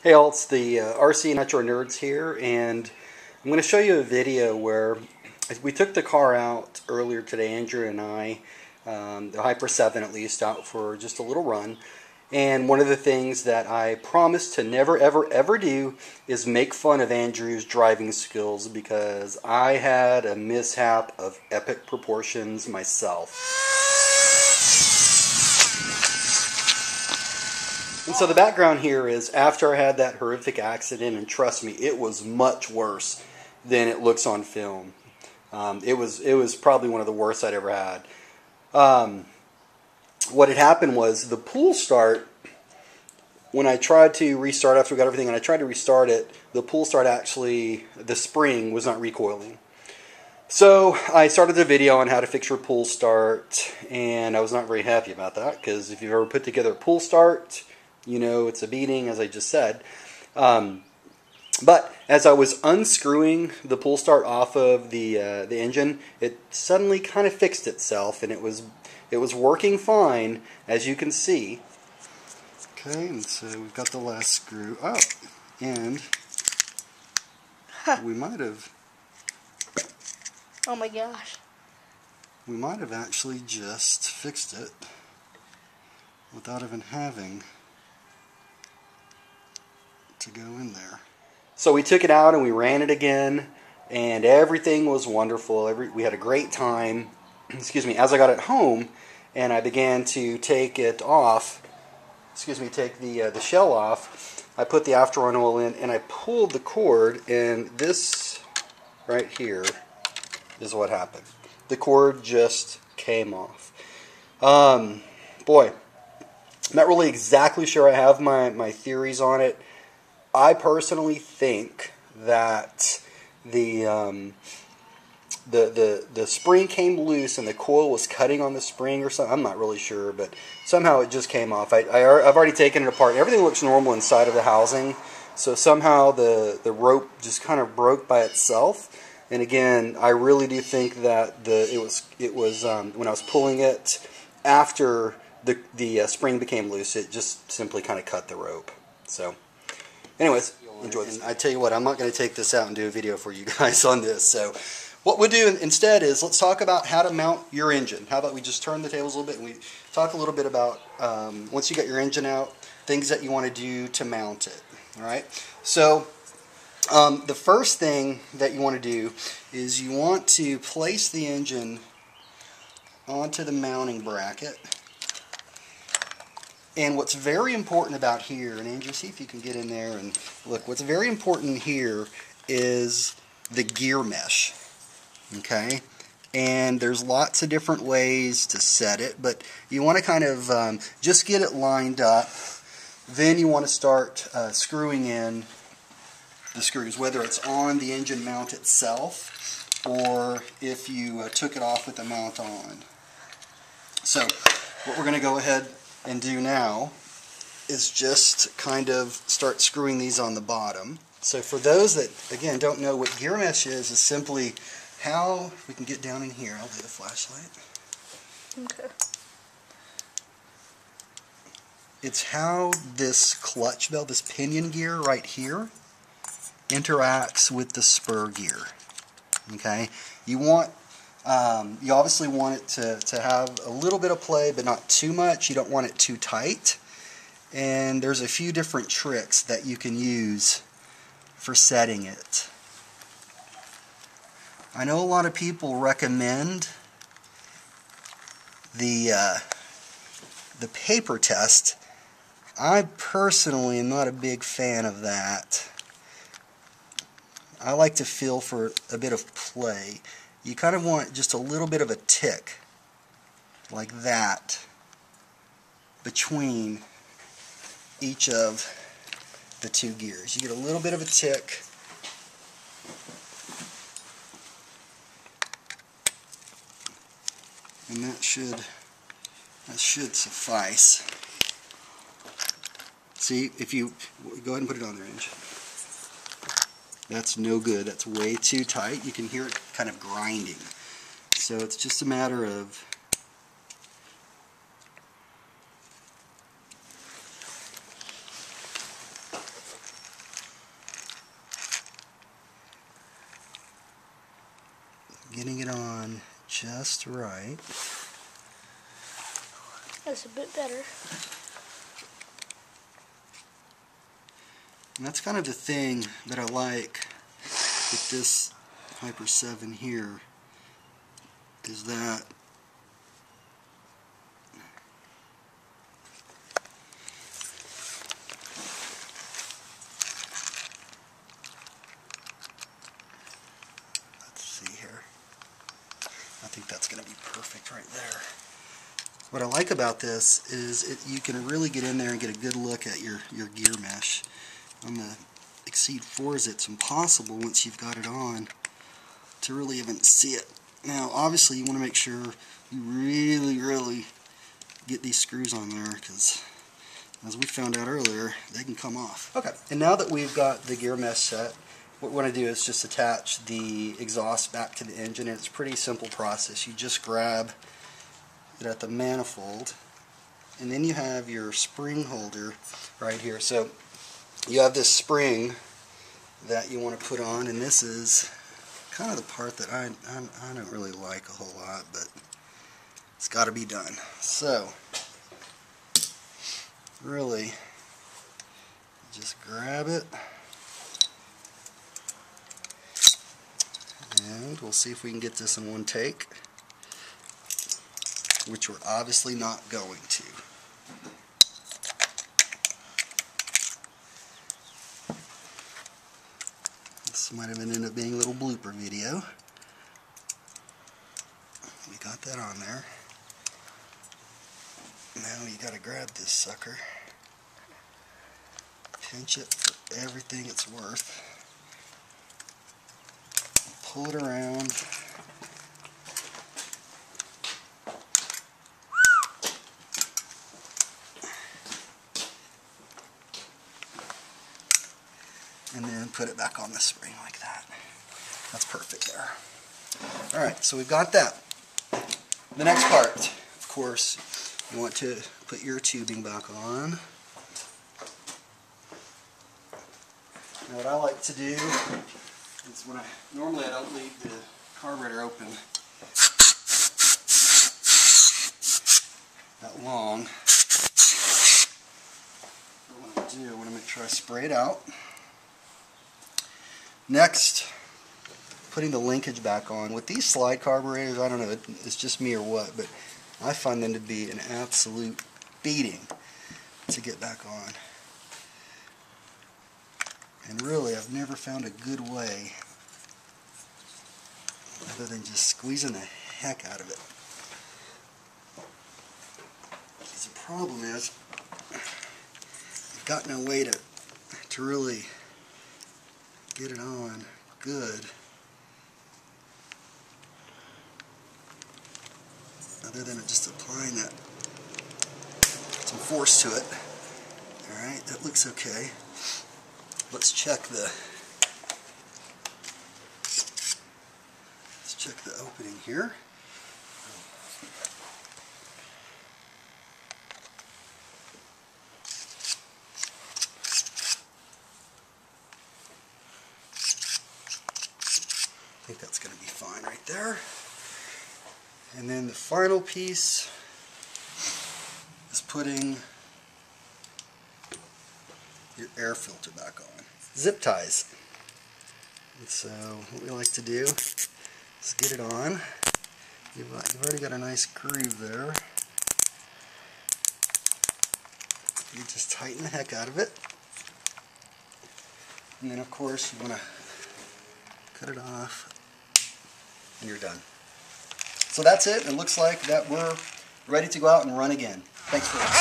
Hey all, it's the RC Nitro Nerds here, and I'm going to show you a video where we took the car out earlier today, Andrew and I, the Hyper 7 at least, out for just a little run. And one of the things that I promised to never ever ever do is make fun of Andrew's driving skills, because I had a mishap of epic proportions myself. And so the background here is after I had that horrific accident, and trust me, it was much worse than it looks on film. It was probably one of the worst I'd ever had. What had happened was the pull start, when I tried to restart after we got everything and I tried to restart it, the pull start actually, the spring was not recoiling. So I started the video on how to fix your pull start, and I was not very happy about that, because if you've ever put together a pull start, you know it's a beating, as I just said. But as I was unscrewing the pull start off of the engine, it suddenly kind of fixed itself, and it was working fine, as you can see. Okay, and so we've got the last screw up, and we might have. Oh my gosh. We might have actually just fixed it without even having to go in there. So we took it out and we ran it again, and everything was wonderful. We had a great time. Excuse me. As I got it home and I began to take it off, take the shell off, I put the afterrun oil in and I pulled the cord, and this right here is what happened. The cord just came off. Boy, I'm not really exactly sure. I have my theories on it. I personally think that the spring came loose and the coil was cutting on the spring or something. I'm not really sure, but somehow it just came off. I've already taken it apart. Everything looks normal inside of the housing, so somehow the rope just kind of broke by itself. And again, I really do think that it was when I was pulling it after the spring became loose, it just simply kind of cut the rope. So anyways, enjoy this. I tell you what, I'm not going to take this out and do a video for you guys on this. So what we'll do instead is let's talk about how to mount your engine. How about we just turn the tables a little bit and we talk a little bit about, once you got your engine out, things that you want to do to mount it. All right? So the first thing that you want to do is you want to place the engine onto the mounting bracket. And what's very important about here, and Andrew, see if you can get in there and look, what's very important here is the gear mesh, okay? And there's lots of different ways to set it, but you want to kind of just get it lined up. Then you want to start screwing in the screws, whether it's on the engine mount itself or if you took it off with the mount on. So what we're going to go ahead and do now is just kind of start screwing these on the bottom. So for those that, again, don't know what gear mesh is simply how we can get down in here. I'll do the flashlight. Okay. It's how this clutch belt, this pinion gear right here, interacts with the spur gear. Okay? You obviously want it to have a little bit of play, but not too much. You don't want it too tight. And there's a few different tricks that you can use for setting it. I know a lot of people recommend the paper test. I personally am not a big fan of that. I like to feel for a bit of play. You kind of want just a little bit of a tick, like that, between each of the two gears. You get a little bit of a tick. And that should suffice. See, if you go ahead and put it on there, Inch. That's no good. That's way too tight. You can hear it kind of grinding. So it's just a matter of getting it on just right. That's a bit better. And that's kind of the thing that I like with this Hyper 7 here, is that let's see here. I think that's going to be perfect right there. What I like about this is you can really get in there and get a good look at your gear mesh. On the Exceed 4s, it's impossible once you've got it on to really even see it. Now, obviously, you want to make sure you really get these screws on there, because as we found out earlier, they can come off. Okay, and now that we've got the gear mesh set, what we want to do is just attach the exhaust back to the engine, and it's a pretty simple process. You just grab it at the manifold, and then you have your spring holder right here. So you have this spring that you want to put on, and this is kind of the part that I don't really like a whole lot, but it's got to be done. So really just grab it, and we'll see if we can get this in one take, which we're obviously not going to. This might have ended up being a little blooper video. We got that on there. Now you gotta grab this sucker, pinch it for everything it's worth, pull it around, and then put it back on the spring like that. That's perfect there. Alright, so we've got that. The next part, of course, you want to put your tubing back on. Now what I like to do is normally I don't leave the carburetor open that long. What I want to do, I want to make sure I spray it out. Next, putting the linkage back on. With these slide carburetors, I don't know, it's just me or what, but I find them to be an absolute beating to get back on. And really, I've never found a good way other than just squeezing the heck out of it. Because the problem is, I've got no way to really get it on good other than just applying some force to it. Alright, that looks okay. Let's check the opening here. I think that's going to be fine right there. And then the final piece is putting your air filter back on. Zip ties. And so what we like to do is get it on. You've already got a nice groove there. You just tighten the heck out of it. And then of course you want to cut it off and you're done. So that's it. It looks like that we're ready to go out and run again. Thanks for watching.